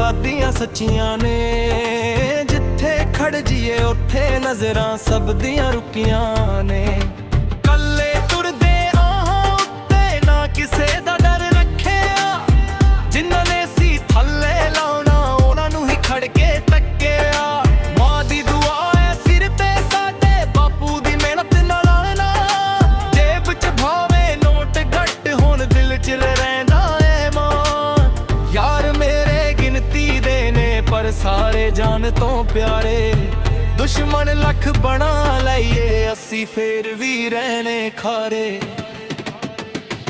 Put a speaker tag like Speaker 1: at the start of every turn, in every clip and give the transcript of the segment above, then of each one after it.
Speaker 1: ਸਾਡੀਆਂ ਸੱਚੀਆਂ ਨੇ। ਜਿੱਥੇ ਖੜ ਜੀਏ ਉੱਥੇ ਨਜ਼ਰਾਂ ਸਭ ਦੀਆਂ ਰੁਕੀਆਂ ਨੇ। ਕੱਲੇ ਤੁਰਦੇ ਆਹਾਂ ਉੱਤੇ ਨਾ ਕਿਸੇ ਦਾ ਡਰ ਰੱਖਿਆ। ਜਿਨ੍ਹਾਂ ਨੇ ਸੀ ਥੱਲੇ ਲਾਉਣਾ ਉਹਨਾਂ ਨੂੰ ਹੀ ਖੜ ਕੇ ਤੱਕਿਆ। ਮਾਂ ਦੀ ਦੁਆ ਹੈ ਸਿਰ ਤੇ ਸਾਡੇ, ਬਾਪੂ ਦੀ ਮਿਹਨਤ ਨਾਲ ਆਣਾ। ਜੇਬ 'ਚ ਭਾਵੇਂ ਨੋਟ ਘੱਟ ਹੋਣ ਦਿਲ 'ਚ ਰਹਿੰਦਾ ਏ ਮਾਂ। ਯਾਰ ਮੇਰੇ ਗਿਣਤੀ ਦੇ ਨੇ ਪਰ ਸਾਰੇ ਜਾਨ ਤੋਂ ਪਿਆਰੇ। ਦੁਸ਼ਮਣ ਲੱਖ ਬਣਾ ਲਈਏ ਅਸੀਂ ਫੇਰ ਵੀ ਰਹਿਣੇ ਖਾਰੇ।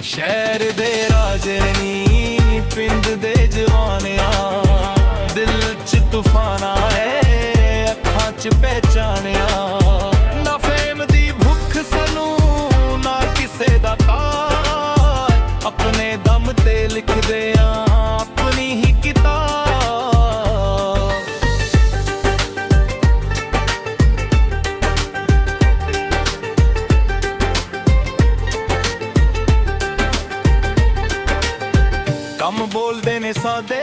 Speaker 1: ਸ਼ਹਿਰ ਦੇ ਰਾਜੇ ਨੀ ਪਿੰਡ ਦੇ ਜਵਾਨਿਆ। ਦਿਲ 'ਚ ਤੂਫਾਨਾ ਏ ਅੱਖਾਂ 'ਚ ਪਹਿਚਾਨਿਆ। ਨਾ ਫੇਮ ਦੀ ਭੁੱਖ ਸਾਨੂੰ ਨਾ ਕਿਸੇ ਦਾ ਤਾਰ। ਆਪਣੇ ਦਮ ਤੇ ਲਿਖਦੇ ਆ ਆਪਣੀ ਹੀ ਕਿਤਾਬ। ਕੰਮ ਬੋਲਦੇ ਨੇ ਸਾਦੇ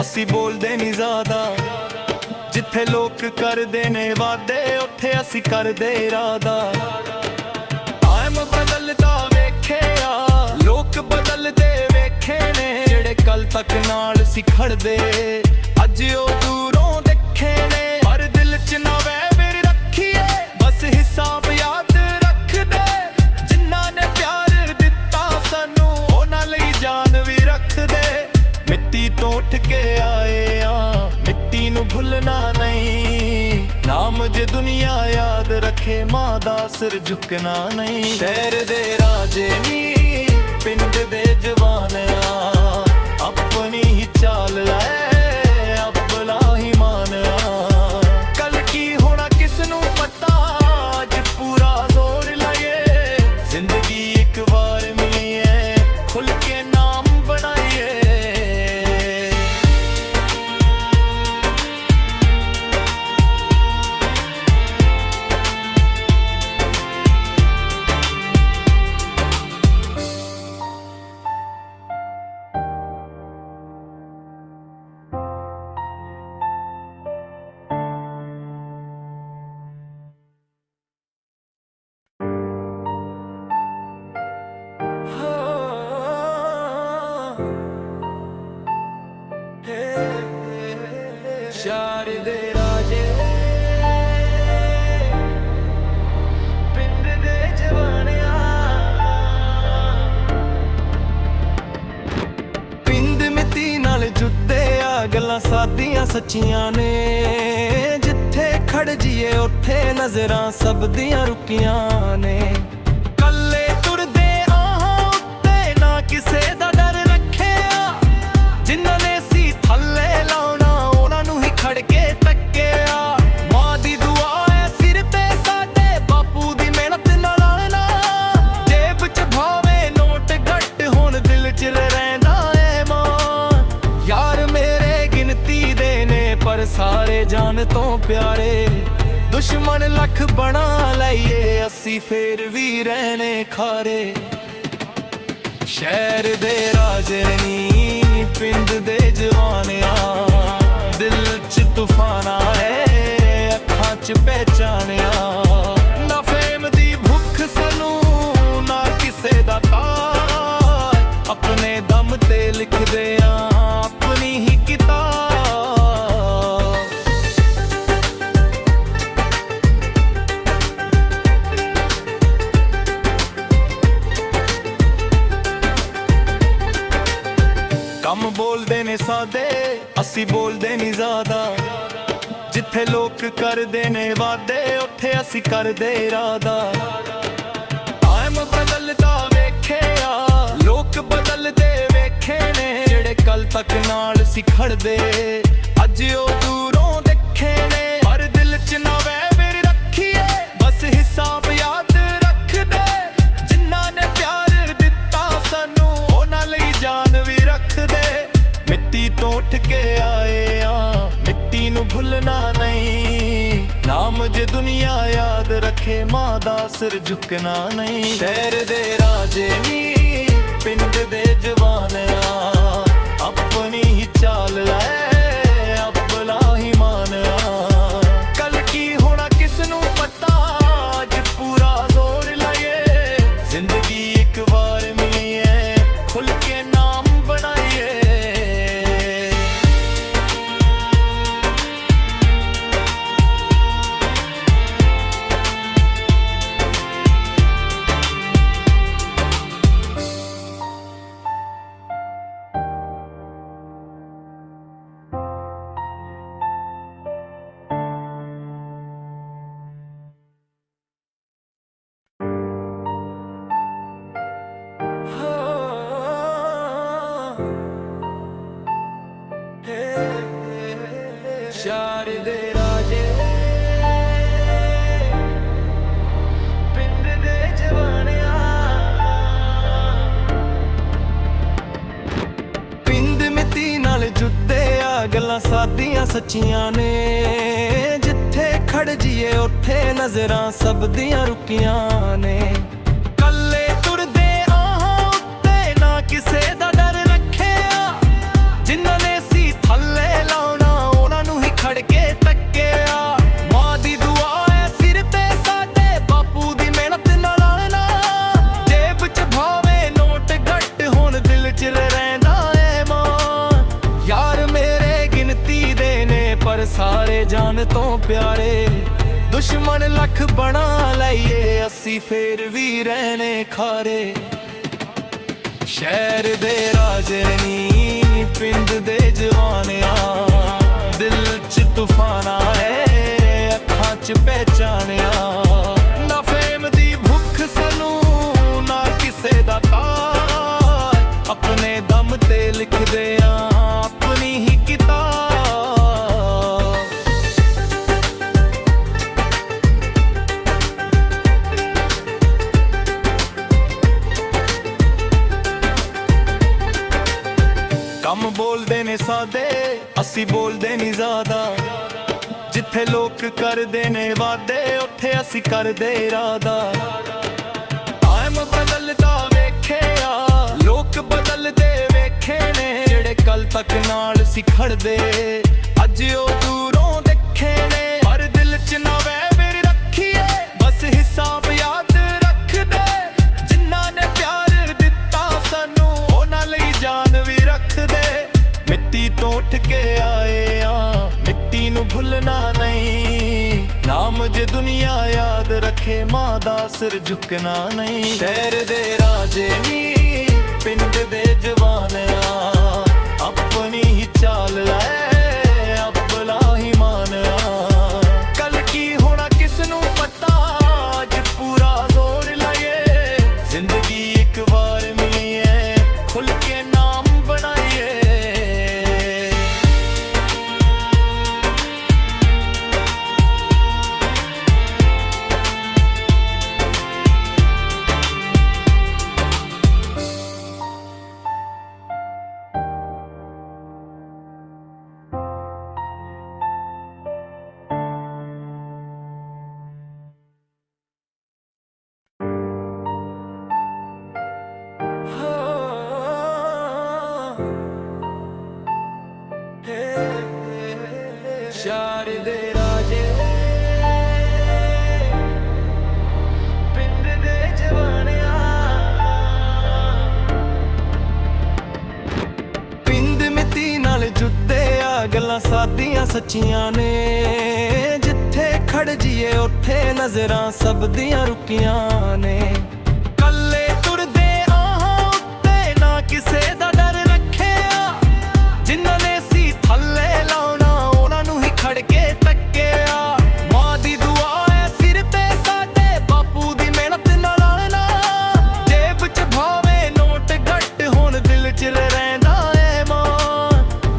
Speaker 1: ਅਸੀਂ ਬੋਲਦੇ ਨਹੀਂ ਜ਼ਿਆਦਾ। ਜਿੱਥੇ ਲੋਕ ਕਰਦੇ ਨੇ ਵਾਦੇ ਉੱਥੇ ਅਸੀਂ ਕਰਦੇ ਇਰਾਦਾ। ਟਾਈਮ ਬਦਲਦਾ ਵੇਖਿਆ ਲੋਕ ਬਦਲਦੇ ਵੇਖੇ ਨੇ। ਜਿਹੜੇ ਕੱਲ ਤੱਕ ਨਾਲ ਸੀ ਖੜਦੇ ਅੱਜ ਉਹ ਦੂਰੋਂ ਦੇਖੇ ਨੇ। ਪਰ ਦਿਲ 'ਚ ਨਾ ਵੈਰ ਰੱਖੀਏ ਬਸ ਹਿਸਾਬ ਯਾਦ ਰੱਖਦੇ। ਜਿਨ੍ਹਾਂ ਨੇ ਪਿਆਰ ਦਿੱਤਾ ਸਾਨੂੰ ਉਹਨਾਂ ਲਈ ਜਾਨ ਵੀ ਰੱਖਦੇ। ਮਿੱਟੀ ਤੋਂ ਉੱਠ ਕੇ ਆਏ ਆ ਮਿੱਟੀ ਨੂੰ ਭੁੱਲਣਾ ਨਹੀਂ। ਨਾਮ ਜੇ ਦੁਨੀਆ ਯਾਦ ਰੱਖੇ ਮਾਂ ਦਾ ਸਿਰ ਝੁਕਣਾ ਨਹੀਂ। ਸ਼ਹਿਰ ਦੇ ਰਾਜੇ ਨੀ ਪਿੰਡ ਦੇ ਜਵਾਨ ਆ। ਆਪਣੀ ਹੀ ਚਾਲ ਲੈ ਆਪਣਾ ਹੀ ਮਾਨ ਆ। ਕੱਲ ਕੀ ਹੋਣਾ ਕਿਸ ਨੂੰ ਪਤਾ ਅੱਜ ਪੂਰਾ ਜ਼ੋਰ ਲਾਈਏ। ਜ਼ਿੰਦਗੀ ਇੱਕ ਵਾਰ ਮਿਲੀ ਏ ਖੁੱਲ ਕੇ ਨਾਮ ਬਣਾਈਏ। ਸ਼ਹਿਰ ਦੇ ਰਾਜੇ ਪਿੰਡ ਦੇ ਜਵਾਨਿਆ। ਪਿੰਡ ਮਿੱਟੀ ਨਾਲ ਜੁੱਤੇ ਆ ਗੱਲਾਂ ਸਾਡੀਆਂ ਸੱਚੀਆਂ ਨੇ। ਜਿੱਥੇ ਖੜ ਜੀਏ ਉੱਥੇ ਨਜ਼ਰਾਂ ਸਭ ਦੀਆਂ ਰੁਕੀਆਂ ਨੇ। ਕੱਲੇ ਤੁਰਦੇ ਆਹਾਂ ਉੱਤੇ ਨਾ ਕਿਸੇ ਦਾ ਡਰ ਰੱਖਿਆ। ਜਿਨ੍ਹਾਂ ਨੇ ਸੀ ਥੱਲੇ ਲਾਉਣਾ ਉਹਨਾਂ ਨੂੰ ਹੀ ਖੜ ਕੇ ਤੱਕਿਆ। ਮਾਂ ਦੀ ਦੁਆ ਹੈ ਸਿਰ ਤੇ ਸਾਡੇ, ਬਾਪੂ ਦੀ ਮਿਹਨਤ ਨਾਲ ਆਣਾ। ਜੇਬ 'ਚ ਭਾਵੇਂ ਨੋਟ ਘੱਟ ਹੋਣ ਦਿਲ 'ਚ ਰਹਿੰਦਾ ਏ ਮਾਂ। ਯਾਰ ਮੇਰੇ ਗਿਣਤੀ ਦੇ ਨੇ ਪਰ ਸਾਰੇ ਜਾਨ ਤੋਂ ਪਿਆਰੇ। ਦੁਸ਼ਮਣ ਲੱਖ ਬਣਾ ਲਈਏ ਅਸੀਂ ਫੇਰ ਵੀ ਰਹਿਣੇ ਖਾਰੇ। ਸ਼ਹਿਰ ਦੇ ਰਾਜੇ ਨੀ ਪਿੰਡ ਦੇ ਜਵਾਨਿਆ। ਦਿਲ 'ਚ ਤੂਫਾਨਾ ਏ ਅੱਖਾਂ 'ਚ ਪਹਿਚਾਨਿਆ। ਨਾ ਫੇਮ ਦੀ ਭੁੱਖ ਸਾਨੂੰ ਨਾ ਕਿਸੇ ਦਾ ਤਾਰ। ਆਪਣੇ ਦਮ ਤੇ ਲਿਖਦੇ ਆ ਆਪਣੀ ਹੀ ਕਿਤਾਬ। ਕੰਮ ਬੋਲਦੇ ਨੇ ਸਾਦੇ ਅਸੀਂ ਬੋਲਦੇ ਨਹੀਂ ਜ਼ਿਆਦਾ। ਜਿੱਥੇ ਲੋਕ ਕਰਦੇ ਨੇ ਵਾਦੇ ਉੱਥੇ ਅਸੀਂ ਕਰਦੇ ਇਰਾਦਾ। ਟਾਈਮ ਬਦਲਦਾ ਵੇਖਿਆ ਲੋਕ ਬਦਲਦੇ ਵੇਖੇ ਨੇ। ਜਿਹੜੇ ਕੱਲ ਤੱਕ ਨਾਲ ਸੀ ਖੜਦੇ ਅੱਜ ਉਹ ਦੂਰੋਂ ਦੇਖੇ ਨੇ। ਪਰ ਦਿਲ 'ਚ ਨਾ ਵੈਰ ਰੱਖੀਏ ਬਸ ਹਿਸਾਬ ਯਾਦ ਰੱਖਦੇ। ਜਿਨ੍ਹਾਂ ਨੇ ਪਿਆਰ ਦਿੱਤਾ ਸਾਨੂੰ ਉਹਨਾਂ ਲਈ ਜਾਨ ਵੀ ਰੱਖਦੇ। ਮਿੱਟੀ ਤੋਂ ਉੱਠ ਕੇ ਆਏ ਆ ਮਿੱਟੀ ਨੂੰ ਭੁੱਲਣਾ ਨਹੀਂ। ਨਾਮ ਜੇ ਦੁਨੀਆ ਯਾਦ ਰੱਖੇ ਮਾਂ ਦਾ ਸਿਰ ਝੁਕਣਾ ਨਹੀਂ। ਸ਼ਹਿਰ ਦੇ ਰਾਜੇ ਨੀ ਪਿੰਡ ਦੇ ਜਵਾਨ ਆ। ਆਪਣੀ ਹੀ ਚਾਲ ਲੈ ਸਾਡੀਆਂ ਸੱਚੀਆਂ ਨੇ। ਜਿੱਥੇ ਖੜ ਜੀਏ ਉੱਥੇ ਨਜ਼ਰਾਂ ਸਭ ਦੀਆਂ ਰੁਕੀਆਂ ਨੇ। ਕੱਲੇ ਤੁਰਦੇ ਆਹਾਂ ਉੱਤੇ ਨਾ ਕਿਸੇ ਦਾ ਡਰ ਰੱਖਿਆ। ਜਿਨ੍ਹਾਂ ਨੇ ਸੀ ਥੱਲੇ ਲਾਉਣਾ ਉਹਨਾਂ ਨੂੰ ਹੀ ਖੜ ਕੇ ਤੱਕਿਆ। ਮਾਂ ਦੀ ਦੁਆ ਹੈ ਸਿਰ ਤੇ ਸਾਡੇ, ਬਾਪੂ ਦੀ ਮਿਹਨਤ ਨਾਲ ਆਣਾ। ਜੇਬ 'ਚ ਭਾਵੇਂ ਨੋਟ ਘੱਟ ਹੋਣ ਦਿਲ 'ਚ ਰਹਿੰਦਾ ਏ ਮਾਂ। ਯਾਰ ਮੇਰੇ ਗਿਣਤੀ ਦੇ ਨੇ ਪਰ ਸਾਰੇ ਜਾਨ ਤੋਂ ਪਿਆਰੇ। ਦੁਸ਼ਮਣ ਲੱਖ ਬਣਾ ਲਈਏ ਅਸੀਂ ਫੇਰ ਵੀ ਰਹਿਣੇ ਖਾਰੇ। ਸ਼ਹਿਰ ਦੇ ਰਾਜੇ ਨੀ ਪਿੰਡ ਦੇ ਜਵਾਨਿਆ। ਦਿਲ 'ਚ ਤੂਫਾਨਾ ਏ ਅੱਖਾਂ 'ਚ ਪਹਿਚਾਨਿਆ। ਨਾ ਫੇਮ ਦੀ ਭੁੱਖ ਸਾਨੂੰ ਨਾ ਕਿਸੇ ਦਾ ਤਾਜ। ਆਪਣੇ ਦਮ ਤੇ ਲਿਖਦੇ ਆ ਆਪਣੀ ਹੀ ਕਿਤਾਬ। ਕੰਮ ਬੋਲਦੇ ਨੇ ਸਾਦੇ ਅਸੀਂ ਬੋਲਦੇ ਨਹੀਂ ਜ਼ਿਆਦਾ। ਜਿੱਥੇ ਲੋਕ ਕਰਦੇ ਨੇ ਵਾਦੇ ਉੱਥੇ ਅਸੀਂ ਕਰਦੇ ਇਰਾਦਾ। ਟਾਈਮ ਬਦਲਦਾ ਵੇਖਿਆ ਲੋਕ ਬਦਲਦੇ ਵੇਖੇ ਨੇ। ਜਿਹੜੇ ਕੱਲ ਤੱਕ ਨਾਲ ਸੀ ਖੜਦੇ ਅੱਜ ਉਹ ਦੂਰੋਂ ਦੇਖੇ ਨੇ। ਪਰ ਦਿਲ 'ਚ ਨਾ ਵੈਰ ਰੱਖੀਏ ਬਸ ਹਿਸਾਬ ਯਾਦ ਰੱਖਦੇ। ਜਿਨ੍ਹਾਂ ਨੇ ਪਿਆਰ ਦਿੱਤਾ ਸਾਨੂੰ ਉਹਨਾਂ ਲਈ ਜਾਨ ਵੀ ਰੱਖਦੇ। ਮਿੱਟੀ ਤੋਂ ਉੱਠ ਕੇ ਆਏ ਆ ਮਿੱਟੀ ਨੂੰ ਭੁੱਲਣਾ ਨਹੀਂ। ਨਾਮ ਜੇ ਦੁਨੀਆ ਯਾਦ ਰੱਖੇ ਮਾਂ ਦਾ ਸਿਰ ਝੁਕਣਾ ਨਹੀਂ। ਸ਼ਹਿਰ ਦੇ ਰਾਜੇ ਨੀ ਪਿੰਡ ਦੇ ਜਵਾਨ ਆ। ਆਪਣੀ ਹੀ ਚਾਲ ਲੈ ਆਪਣਾ ਹੀ ਮਾਨ ਆ। ਕੱਲ ਕੀ ਹੋਣਾ ਕਿਸ ਨੂੰ ਪਤਾ ਅੱਜ ਪੂਰਾ ਜ਼ੋਰ ਲਾਈਏ। ਜ਼ਿੰਦਗੀ ਇੱਕ ਵਾਰ ਮਿਲੀ ਏ ਖੁੱਲ ਕੇ ਨਾਮ ਬਣਾਈਏ। ਸ਼ਹਿਰ ਦੇ ਰਾਜੇ ਪਿੰਡ ਦੇ ਜਵਾਨਿਆ। ਪਿੰਡ ਮਿੱਟੀ ਨਾਲ ਜੁੱਤੇ ਆ ਗੱਲਾਂ ਸਾਡੀਆਂ ਸੱਚੀਆਂ ਨੇ। ਜਿੱਥੇ ਖੜ ਜੀਏ ਉੱਥੇ ਨਜ਼ਰਾਂ ਸਭ ਦੀਆਂ ਰੁਕੀਆਂ ਨੇ। ਕੱਲੇ ਤੁਰਦੇ ਆਹਾਂ ਉੱਤੇ ਨਾ ਕਿਸੇ ਦਾ ਡਰ ਰੱਖਿਆ। ਜਿਨ੍ਹਾਂ ਨੇ ਸੀ ਥੱਲੇ ਲਾਉਣਾ ਉਹਨਾਂ ਨੂੰ ਹੀ ਖੜ ਕੇ ਤੱਕਿਆ। ਮਾਂ ਦੀ ਦੁਆ ਹੈ ਸਿਰ ਤੇ ਸਾਡੇ, ਬਾਪੂ ਦੀ ਮਿਹਨਤ ਨਾਲ ਆਣਾ। ਜੇਬ 'ਚ ਭਾਵੇਂ ਨੋਟ ਘੱਟ ਹੋਣ ਦਿਲ 'ਚ ਰਹਿੰਦਾ ਏ ਮਾਂ।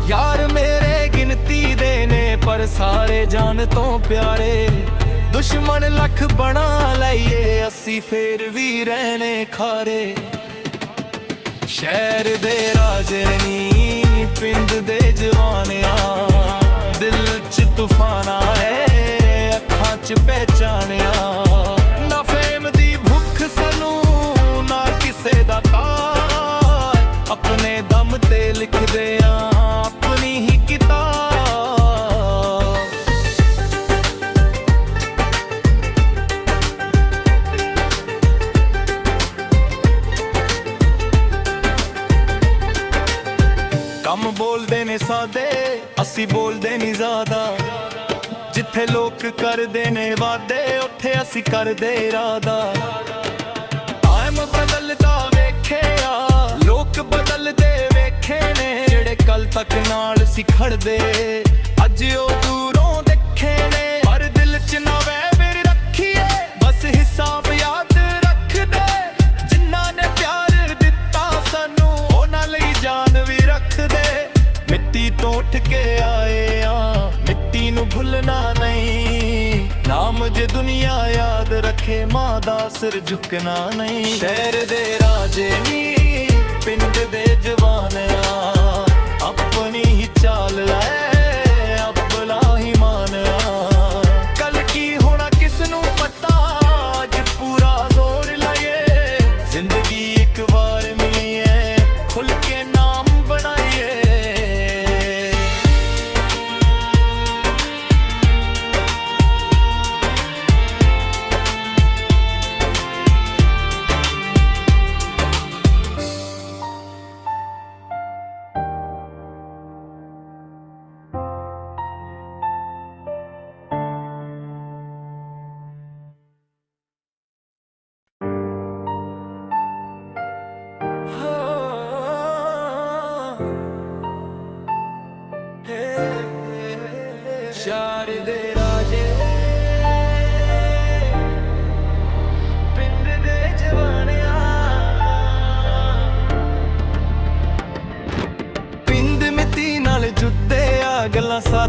Speaker 1: ਯਾਰ ਮੇਰੇ ਗਿਣਤੀ ਦੇ ਨੇ ਪਰ ਸਾਰੇ ਜਾਨ ਤੋਂ ਪਿਆਰੇ। ਦੁਸ਼ਮਣ ਲੱਖ ਬਣਾ ਲਈਏ ਅਸੀਂ ਫੇਰ ਵੀ ਰਹਿਣੇ ਖਾਰੇ। ਸ਼ਹਿਰ ਦੇ ਰਾਜੇ ਨੀ ਪਿੰਡ ਦੇ ਜਵਾਨਿਆ। ਦਿਲ 'ਚ ਤੂਫਾਨਾ ਏ ਅੱਖਾਂ 'ਚ ਪਹਿਚਾਨਿਆ। ਨਾ ਫੇਮ ਦੀ ਭੁੱਖ ਸਾਨੂੰ ਨਾ ਕਿਸੇ ਦਾ ਤਾਜ। ਆਪਣੇ ਦਮ ਤੇ ਲਿਖਦੇ ਆ ਆਪਣੀ ਹੀ ਕਿਤਾਬ। ਕੰਮ ਬੋਲਦੇ ਨੇ ਸਾਦੇ ਅਸੀਂ ਬੋਲਦੇ ਨਹੀਂ ਜ਼ਿਆਦਾ। ਜਿੱਥੇ ਲੋਕ ਕਰਦੇ ਨੇ ਵਾਦੇ ਉੱਥੇ ਅਸੀਂ ਕਰਦੇ ਇਰਾਦਾ। ਟਾਈਮ ਬਦਲਦਾ ਵੇਖਿਆ ਲੋਕ ਬਦਲਦੇ ਵੇਖੇ ਨੇ। ਜਿਹੜੇ ਕੱਲ ਤੱਕ ਨਾਲ ਸੀ ਖੜਦੇ ਅੱਜ ਉਹ ਦੂਰੋਂ ਦੇਖੇ ਨੇ। ਪਰ ਦਿਲ 'ਚ ਨਾ ਵੈਰ ਰੱਖੀਏ ਬਸ ਹਿਸਾਬ ਯਾਦ ਰੱਖਦੇ। ਜਿਨ੍ਹਾਂ ਨੇ ਪਿਆਰ ਦਿੱਤਾ ਸਾਨੂੰ ਉਹਨਾਂ ਲਈ ਜਾਨ ਵੀ ਰੱਖਦੇ। ਮਿੱਟੀ ਤੋਂ ਉੱਠ ਕੇ ਆਏ ਆ ਮਿੱਟੀ ਨੂੰ ਭੁੱਲਣਾ ਨਹੀਂ। ਨਾਮ ਜੇ ਦੁਨੀਆ ਯਾਦ ਰੱਖੇ ਮਾਂ ਦਾ ਸਿਰ ਝੁਕਣਾ ਨਹੀਂ। ਸ਼ਹਿਰ ਦੇ ਰਾਜੇ ਨੀ ਪਿੰਡ ਦੇ ਜਵਾਨ ਆ। ਆਪਣੀ ਹੀ ਚਾਲ ਲੈ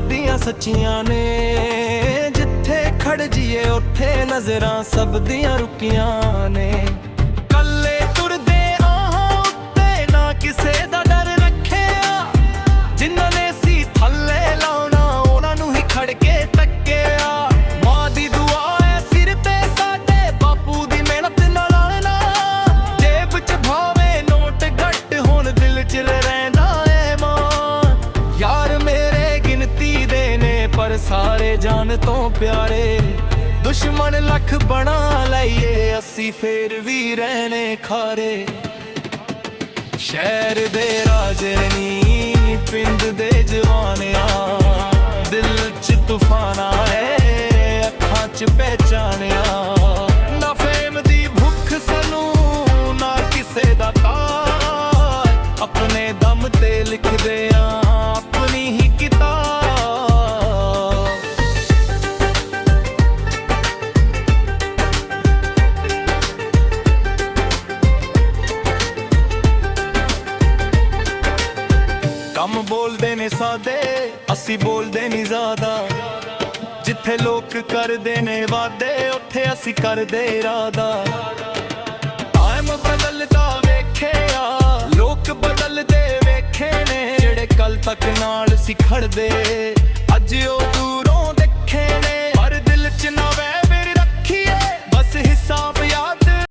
Speaker 1: ਦੀਆਂ ਸੱਚੀਆਂ ਨੇ। ਜਿੱਥੇ ਖੜ ਜੀਏ ਉੱਥੇ ਨਜ਼ਰਾਂ ਸਭ ਦੀਆਂ ਰੁਕੀਆਂ ਨੇ। ਕੱਲੇ ਤੁਰਦੇ ਆਹਾਂ ਉੱਤੇ ਨਾ ਕਿਸੇ ਦਾ ਡਰ ਰੱਖਿਆ। ਜਿਨ੍ਹਾਂ ਨੇ ਸੀ ਥੱਲੇ ਲਾਉਣਾ ਉਹਨਾਂ ਨੂੰ ਹੀ ਖੜ ਕੇ ਤੱਕਿਆ। ਮਾਂ ਦੀ ਦੁਆ ਹੈ ਸਿਰ ਤੇ ਸਾਡੇ, ਬਾਪੂ ਦੀ ਮਿਹਨਤ ਨਾਲ ਆਣਾ। ਜੇਬ 'ਚ ਭਾਵੇਂ ਨੋਟ ਘੱਟ ਹੁਣ ਦਿਲ 'ਚ ਰਹਿੰਦਾ ਏ ਮਾਂ। ਯਾਰ ਮੇਰੇ ਗਿਣਤੀ ਦੇ ਨੇ ਪਰ ਸਾਰੇ ਜਾਨ ਤੋਂ ਪਿਆਰੇ। ਦੁਸ਼ਮਣ ਲੱਖ ਬਣਾ ਲਈਏ ਅਸੀਂ ਫੇਰ ਵੀ ਰਹਿਣੇ ਖਾਰੇ। ਸ਼ਹਿਰ ਦੇ ਰਾਜੇ ਨੀ ਪਿੰਡ ਦੇ ਜਵਾਨਿਆ। ਦਿਲ 'ਚ ਤੂਫਾਨਾ ਏ ਅੱਖਾਂ 'ਚ ਪਹਿਚਾਨਿਆ। ਨਾ ਫੇਮ ਦੀ ਭੁੱਖ ਸਾਨੂੰ ਨਾ ਕਿਸੇ ਦਾ ਤਾਜ। ਆਪਣੇ ਦਮ ਤੇ ਲਿਖਦੇ ਆ ਆਪਣੀ ਹੀ ਕਿਤਾਬ। ਕੰਮ ਬੋਲਦੇ ਨੇ ਸਾਦੇ ਅਸੀਂ ਬੋਲਦੇ ਨਹੀਂ ਜ਼ਿਆਦਾ। ਜਿੱਥੇ ਲੋਕ ਕਰਦੇ ਨੇ ਵਾਦੇ ਉੱਥੇ ਅਸੀਂ ਕਰਦੇ ਇਰਾਦਾ। ਟਾਈਮ ਬਦਲਦਾ ਵੇਖਿਆ ਲੋਕ ਬਦਲਦੇ ਵੇਖੇ ਨੇ। ਜਿਹੜੇ ਕੱਲ ਤੱਕ ਨਾਲ ਸੀ ਖੜਦੇ ਅੱਜ ਉਹ